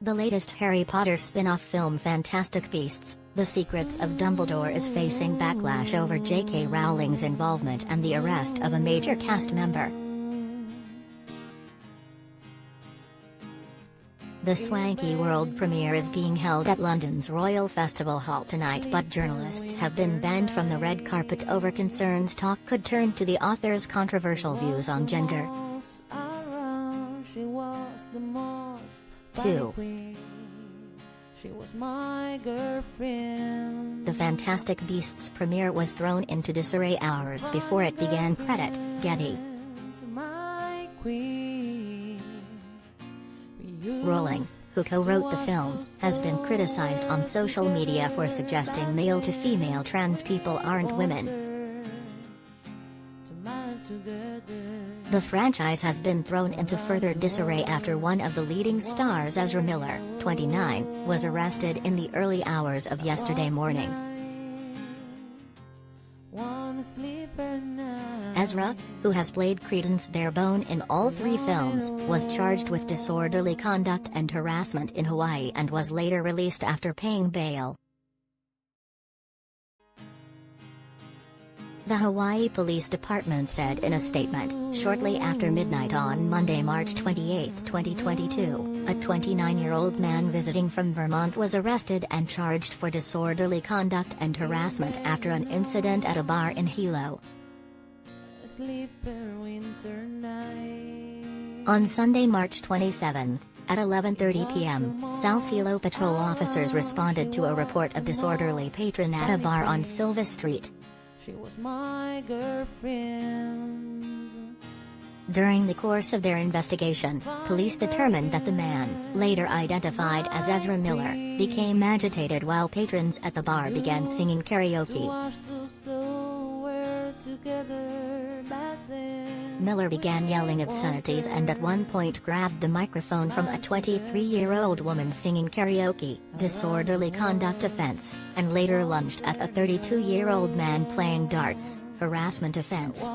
The latest Harry Potter spin-off film Fantastic Beasts: The Secrets of Dumbledore is facing backlash over JK Rowling's involvement and the arrest of a major cast member. The swanky world premiere is being held at London's Royal Festival Hall tonight, but journalists have been banned from the red carpet over concerns talk could turn to the author's controversial views on gender. 2. The Fantastic Beasts premiere was thrown into disarray hours before it began. Credit, Getty. Rowling, who co-wrote the film, has been criticized on social media for suggesting male-to-female trans people aren't women. The franchise has been thrown into further disarray after one of the leading stars, Ezra Miller, 29, was arrested in the early hours of yesterday morning. Ezra, who has played Credence Barebone in all 3 films, was charged with disorderly conduct and harassment in Hawaii and was later released after paying bail. The Hawaii Police Department said in a statement, shortly after midnight on Monday, March 28, 2022, a 29-year-old man visiting from Vermont was arrested and charged for disorderly conduct and harassment after an incident at a bar in Hilo. On Sunday, March 27, at 11:30 p.m., South Hilo patrol officers responded to a report of disorderly patron at a bar on Silva Street. She was my girlfriend. During the course of their investigation, police determined that the man, later identified as Ezra Miller, became agitated while patrons at the bar began singing karaoke. Miller began yelling obscenities and at one point grabbed the microphone from a 23-year-old woman singing karaoke, disorderly conduct offense, and later lunged at a 32-year-old man playing darts, harassment offense.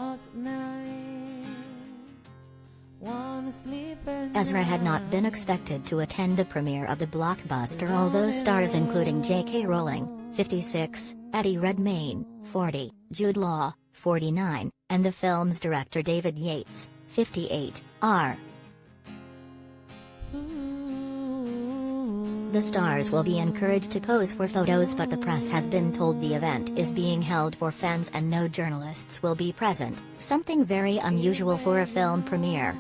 Ezra had not been expected to attend the premiere of the blockbuster, although stars including JK Rowling, 56, Eddie Redmayne, 40, Jude Law, 49, and the film's director David Yates, 58, are. The stars will be encouraged to pose for photos, but the press has been told the event is being held for fans and no journalists will be present, something very unusual for a film premiere.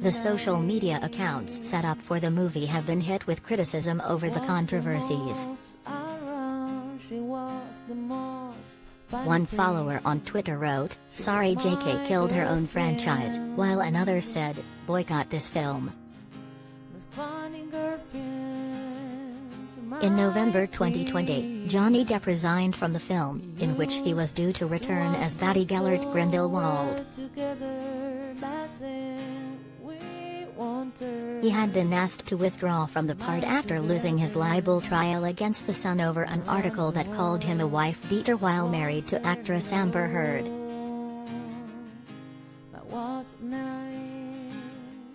The social media accounts set up for the movie have been hit with criticism over the controversies. One follower on Twitter wrote, "Sorry JK killed her own franchise," while another said, "Boycott this film." In November 2020, Johnny Depp resigned from the film, in which he was due to return as Batty Gellert Grindelwald. He had been asked to withdraw from the part after losing his libel trial against The Sun over an article that called him a wife-beater while married to actress Amber Heard.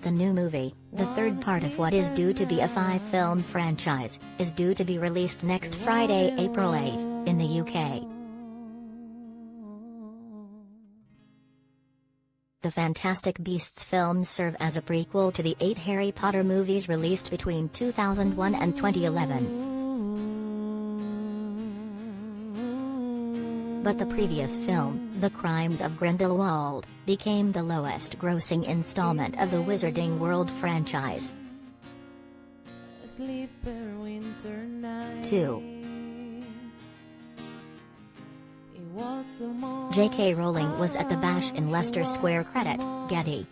The new movie, the third part of what is due to be a 5-film franchise, is due to be released next Friday, April 8, in the UK. The Fantastic Beasts films serve as a prequel to the 8 Harry Potter movies released between 2001 and 2011. But the previous film, The Crimes of Grindelwald, became the lowest-grossing installment of the Wizarding World franchise. 2. JK Rowling was at the bash in Leicester Square. Credit, Getty.